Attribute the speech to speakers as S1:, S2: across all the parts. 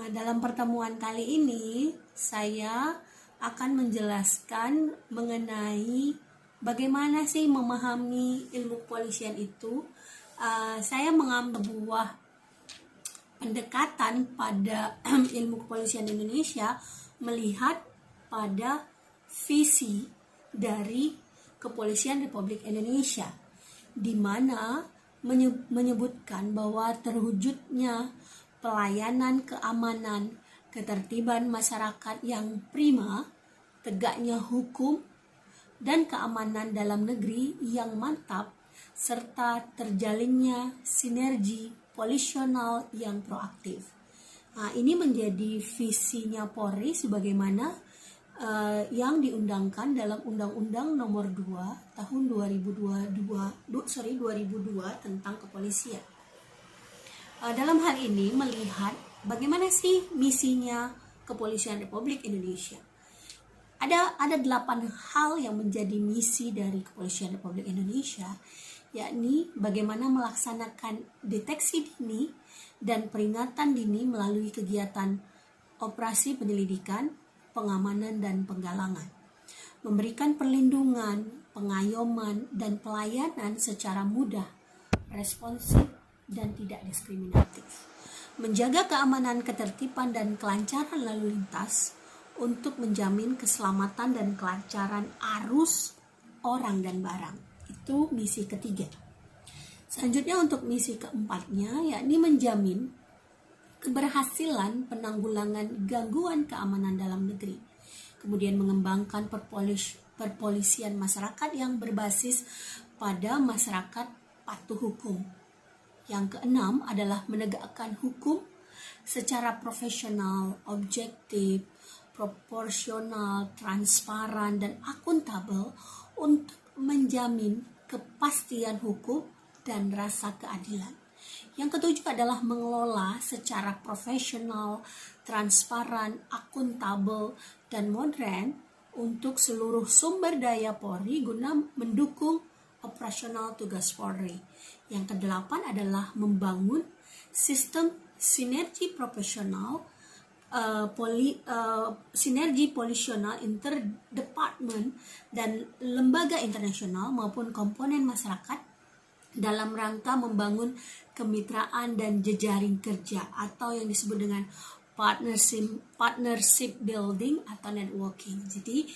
S1: Dalam pertemuan kali ini, saya akan menjelaskan mengenai bagaimana sih memahami ilmu kepolisian itu. Saya mengambil sebuah pendekatan pada ilmu kepolisian Indonesia melihat pada visi dari Kepolisian Republik Indonesia, di mana menyebutkan bahwa terwujudnya pelayanan keamanan, ketertiban masyarakat yang prima, tegaknya hukum dan keamanan dalam negeri yang mantap, serta terjalinnya sinergi polisional yang proaktif. Ini menjadi visinya Polri sebagaimana yang diundangkan dalam Undang-Undang Nomor 2 Tahun 2002 tentang kepolisian. Dalam hal ini melihat bagaimana sih misinya Kepolisian Republik Indonesia. Ada 8 hal yang menjadi misi dari Kepolisian Republik Indonesia, yakni bagaimana melaksanakan deteksi dini dan peringatan dini melalui kegiatan operasi penyelidikan, pengamanan dan penggalangan, memberikan perlindungan, pengayoman dan pelayanan secara mudah, responsif dan tidak diskriminatif, menjaga keamanan, ketertiban dan kelancaran lalu lintas untuk menjamin keselamatan dan kelancaran arus orang dan barang. Itu misi ketiga. Selanjutnya untuk misi keempatnya, yakni menjamin keberhasilan penanggulangan gangguan keamanan dalam negeri, kemudian mengembangkan perpolisian masyarakat yang berbasis pada masyarakat patuh hukum. Yang keenam adalah menegakkan hukum secara profesional, objektif, proporsional, transparan, dan akuntabel untuk menjamin kepastian hukum dan rasa keadilan. Yang ketujuh adalah mengelola secara profesional, transparan, akuntabel, dan modern untuk seluruh sumber daya Polri guna mendukung operasional tugas Polri. Yang kedelapan adalah membangun sistem sinergi profesional, sinergi polisional interdepartment dan lembaga internasional maupun komponen masyarakat dalam rangka membangun kemitraan dan jejaring kerja atau yang disebut dengan partnership building atau networking. Jadi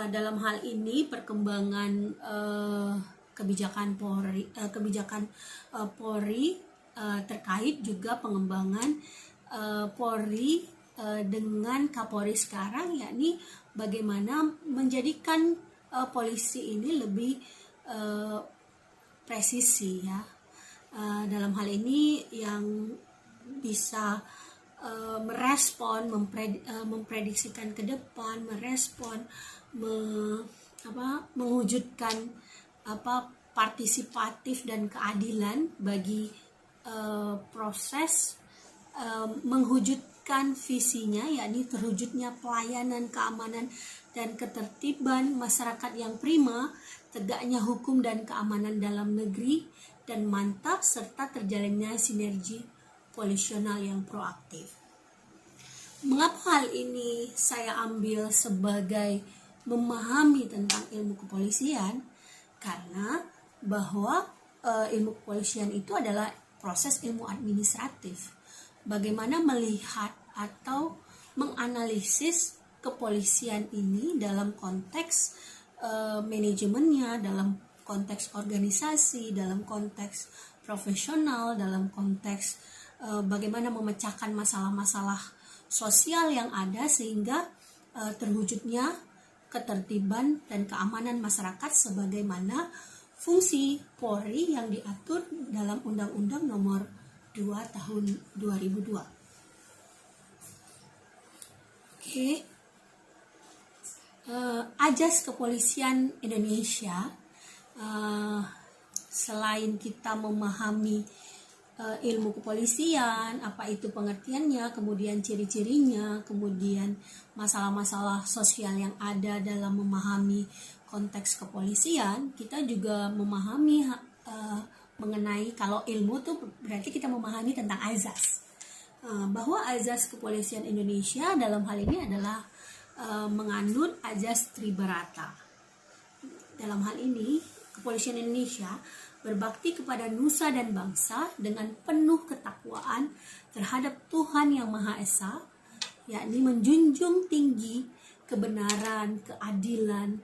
S1: dalam hal ini perkembangan kebijakan Polri terkait juga pengembangan Polri dengan Kapolri sekarang, yakni bagaimana menjadikan polisi ini lebih presisi ya. Dalam hal ini yang bisa merespon, memprediksikan ke depan, merespon, mewujudkan partisipatif dan keadilan bagi proses mewujudkan visinya, yakni terwujudnya pelayanan keamanan dan ketertiban masyarakat yang prima, tegaknya hukum dan keamanan dalam negeri dan mantap, serta terjalinnya sinergi polisional yang proaktif. Mengapa hal ini saya ambil sebagai memahami tentang ilmu kepolisian? Karena bahwa ilmu kepolisian itu adalah proses ilmu administratif. Bagaimana melihat atau menganalisis kepolisian ini dalam konteks manajemennya, dalam konteks organisasi, dalam konteks profesional, dalam konteks bagaimana memecahkan masalah-masalah sosial yang ada sehingga terwujudnya ketertiban dan keamanan masyarakat sebagaimana fungsi Polri yang diatur dalam Undang-Undang Nomor 2 Tahun 2002. Oke. Ajas Kepolisian Indonesia, selain kita memahami ilmu kepolisian, apa itu pengertiannya, kemudian ciri-cirinya, kemudian masalah-masalah sosial yang ada dalam memahami konteks kepolisian, kita juga memahami mengenai, kalau ilmu tuh berarti kita memahami tentang azas. bahwa azas kepolisian Indonesia dalam hal ini adalah menganut azas Tribrata. Dalam hal ini, kepolisian Indonesia berbakti kepada nusa dan bangsa dengan penuh ketakwaan terhadap Tuhan Yang Maha Esa, yakni menjunjung tinggi kebenaran, keadilan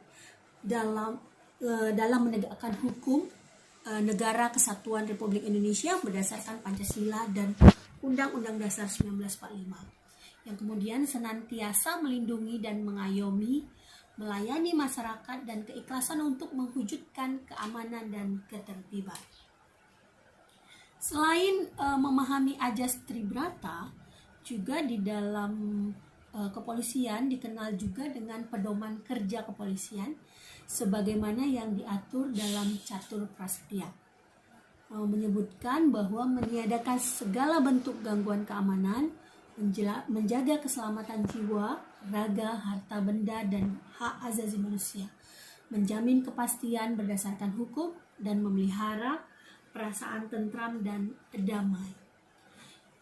S1: dalam menegakkan hukum negara Kesatuan Republik Indonesia berdasarkan Pancasila dan Undang-Undang Dasar 1945, yang kemudian senantiasa melindungi dan mengayomi, melayani masyarakat dan keikhlasan untuk mewujudkan keamanan dan ketertiban. Selain memahami azas Tribrata, juga di dalam kepolisian dikenal juga dengan pedoman kerja kepolisian sebagaimana yang diatur dalam Catur Prasetya. Menyebutkan bahwa meniadakan segala bentuk gangguan keamanan, menjaga keselamatan jiwa, raga, harta benda, dan hak asasi manusia, menjamin kepastian berdasarkan hukum, dan memelihara perasaan tentram dan damai.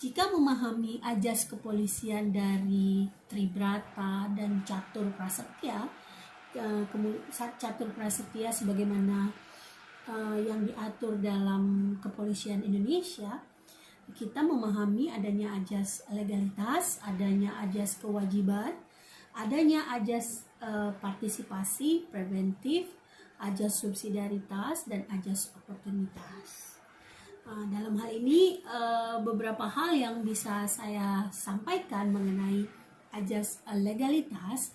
S1: Jika memahami azas kepolisian dari Tribrata dan Catur Prasetya, Catur Prasetya sebagaimana yang diatur dalam kepolisian Indonesia, kita memahami adanya azas legalitas, adanya azas kewajiban, adanya azas partisipasi preventif, azas subsidiaritas, dan azas oportunitas. Dalam hal ini beberapa hal yang bisa saya sampaikan mengenai azas legalitas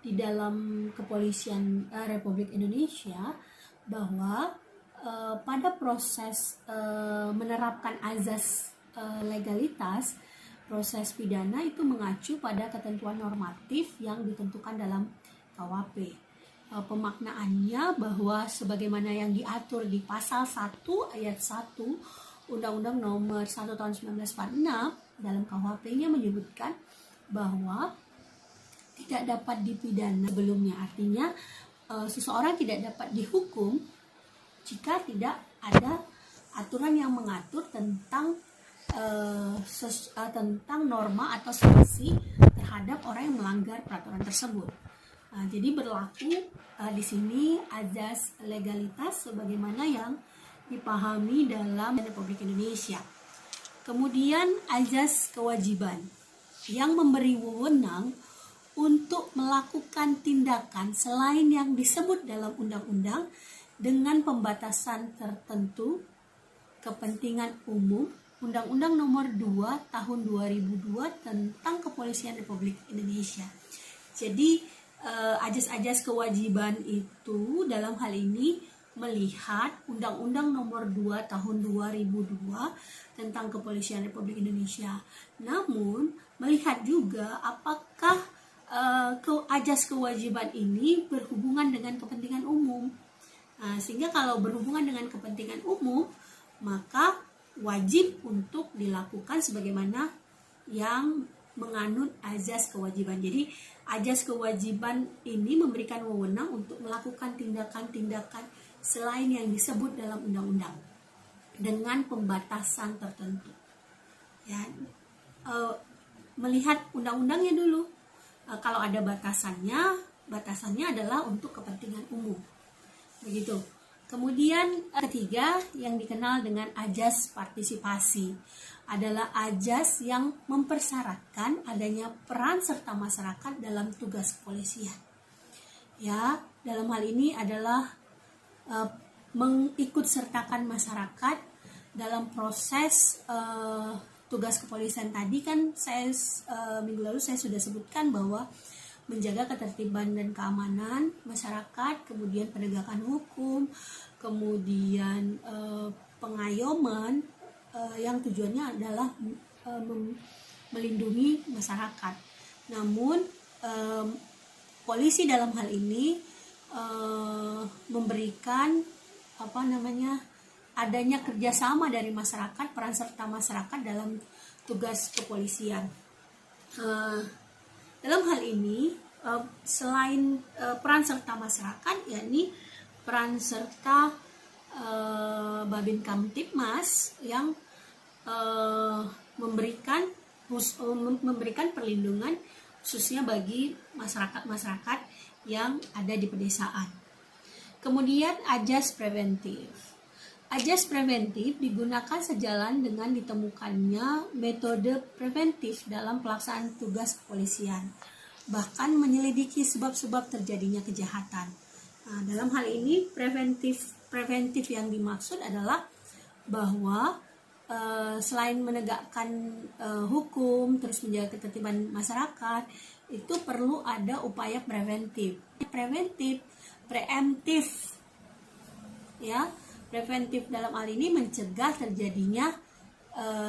S1: di dalam kepolisian Republik Indonesia, bahwa pada proses menerapkan azas legalitas, proses pidana itu mengacu pada ketentuan normatif yang ditentukan dalam KUHP. Pemaknaannya bahwa sebagaimana yang diatur di pasal 1 ayat 1 Undang-Undang Nomor 1 Tahun 1946 dalam KUHP-nya menyebutkan bahwa tidak dapat dipidana sebelumnya. Artinya seseorang tidak dapat dihukum jika tidak ada aturan yang mengatur tentang norma atau sanksi terhadap orang yang melanggar peraturan tersebut. Jadi berlaku di sini azas legalitas sebagaimana yang dipahami dalam Republik Indonesia. Kemudian azas kewajiban yang memberi wewenang untuk melakukan tindakan selain yang disebut dalam undang-undang dengan pembatasan tertentu kepentingan umum, Undang-Undang Nomor 2 Tahun 2002 tentang Kepolisian Republik Indonesia. Jadi azas-azas kewajiban itu dalam hal ini melihat Undang-Undang Nomor 2 Tahun 2002 tentang Kepolisian Republik Indonesia. Namun melihat juga apakah azas kewajiban ini berhubungan dengan kepentingan umum. Sehingga kalau berhubungan dengan kepentingan umum, maka wajib untuk dilakukan sebagaimana yang menganut azas kewajiban. Jadi azas kewajiban ini memberikan wewenang untuk melakukan tindakan-tindakan selain yang disebut dalam undang-undang dengan pembatasan tertentu. Ya, melihat undang-undangnya dulu. Kalau ada batasannya adalah untuk kepentingan umum. Begitu. Kemudian ketiga yang dikenal dengan azas partisipasi adalah azas yang mempersyaratkan adanya peran serta masyarakat dalam tugas kepolisian. Ya, dalam hal ini adalah mengikut sertakan masyarakat dalam proses tugas kepolisian tadi. Kan saya minggu lalu saya sudah sebutkan bahwa menjaga ketertiban dan keamanan masyarakat, kemudian penegakan hukum, kemudian pengayoman yang tujuannya adalah melindungi masyarakat. Namun polisi dalam hal ini memberikan adanya kerjasama dari masyarakat, peran serta masyarakat dalam tugas kepolisian. Dalam hal ini selain peran serta masyarakat, yakni peran serta Babin Kamtibmas yang memberikan memberikan perlindungan khususnya bagi masyarakat yang ada di pedesaan. Kemudian ajas preventif. Ajas preventif digunakan sejalan dengan ditemukannya metode preventif dalam pelaksanaan tugas kepolisian, bahkan menyelidiki sebab-sebab terjadinya kejahatan. Nah, dalam hal ini preventif yang dimaksud adalah bahwa selain menegakkan hukum, terus menjaga ketertiban masyarakat, itu perlu ada upaya preventif, preemptif, ya. Preventif dalam hal ini mencegah terjadinya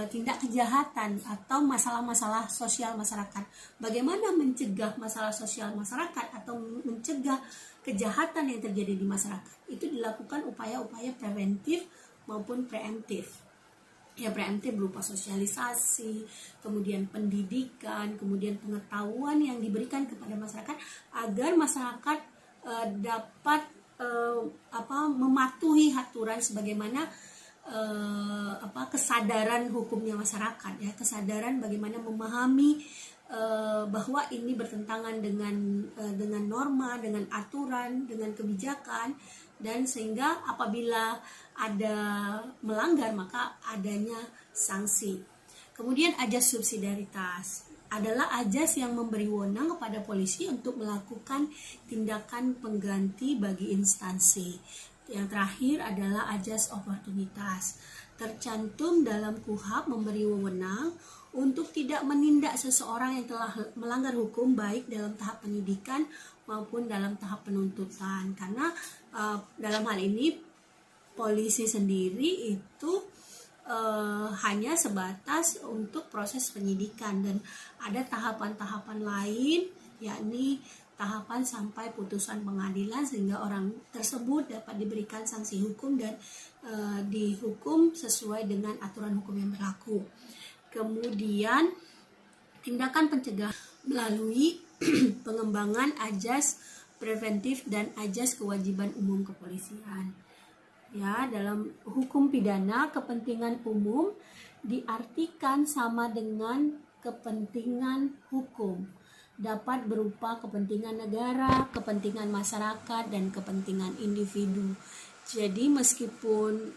S1: tindak kejahatan atau masalah-masalah sosial masyarakat. Bagaimana mencegah masalah sosial masyarakat atau mencegah kejahatan yang terjadi di masyarakat? Itu dilakukan upaya-upaya preventif maupun preemptif. Ya, preemptif berupa sosialisasi, kemudian pendidikan, kemudian pengetahuan yang diberikan kepada masyarakat agar masyarakat dapat mematuhi aturan sebagaimana kesadaran hukumnya masyarakat, ya, kesadaran bagaimana memahami bahwa ini bertentangan dengan norma, dengan aturan, dengan kebijakan, dan sehingga apabila ada melanggar maka adanya sanksi. Kemudian ajas subsidiaritas adalah ajas yang memberi wewenang kepada polisi untuk melakukan tindakan pengganti bagi instansi. Yang terakhir adalah ajas oportunitas. Tercantum dalam KUHP memberi wewenang untuk tidak menindak seseorang yang telah melanggar hukum baik dalam tahap penyidikan maupun dalam tahap penuntutan. Karena dalam hal ini polisi sendiri itu hanya sebatas untuk proses penyidikan, dan ada tahapan-tahapan lain, yakni tahapan sampai putusan pengadilan sehingga orang tersebut dapat diberikan sanksi hukum dan dihukum sesuai dengan aturan hukum yang berlaku. Kemudian tindakan pencegahan melalui pengembangan ajas preventif dan ajas kewajiban umum kepolisian. Ya, dalam hukum pidana, kepentingan umum diartikan sama dengan kepentingan hukum. Dapat berupa kepentingan negara, kepentingan masyarakat, dan kepentingan individu. Jadi meskipun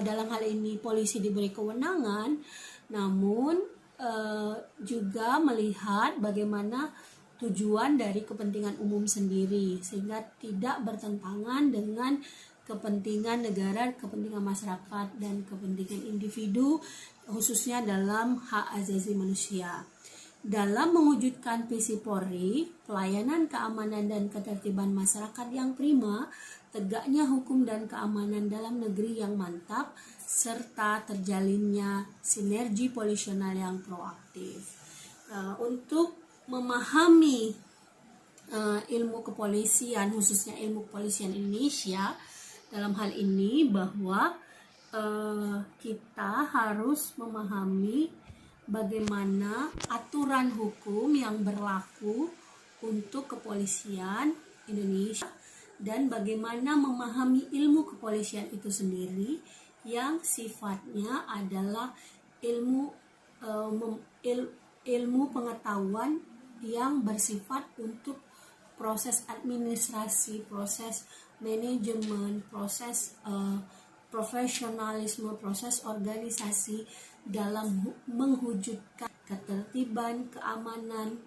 S1: dalam hal ini polisi diberi kewenangan, namun juga melihat bagaimana tujuan dari kepentingan umum sendiri, sehingga tidak bertentangan dengan kepentingan negara, kepentingan masyarakat, dan kepentingan individu, khususnya dalam hak asasi manusia. Dalam mewujudkan visi Polri, pelayanan keamanan dan ketertiban masyarakat yang prima, tegaknya hukum dan keamanan dalam negeri yang mantap, serta terjalinnya sinergi polisional yang proaktif. Untuk memahami ilmu kepolisian, khususnya ilmu kepolisian Indonesia, dalam hal ini bahwa kita harus memahami bagaimana aturan hukum yang berlaku untuk kepolisian Indonesia dan bagaimana memahami ilmu kepolisian itu sendiri yang sifatnya adalah ilmu pengetahuan yang bersifat untuk proses administrasi, proses manajemen, proses profesionalisme, proses organisasi dalam mewujudkan ketertiban, keamanan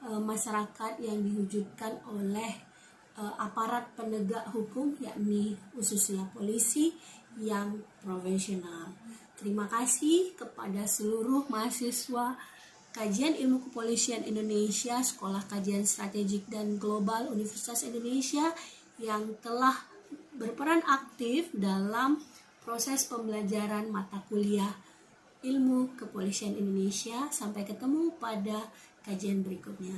S1: masyarakat yang diwujudkan oleh aparat penegak hukum, yakni khususnya polisi yang profesional. Terima kasih kepada seluruh mahasiswa Kajian Ilmu Kepolisian Indonesia, Sekolah Kajian Strategik dan Global Universitas Indonesia yang telah berperan aktif dalam proses pembelajaran mata kuliah Ilmu Kepolisian Indonesia. Sampai ketemu pada kajian berikutnya.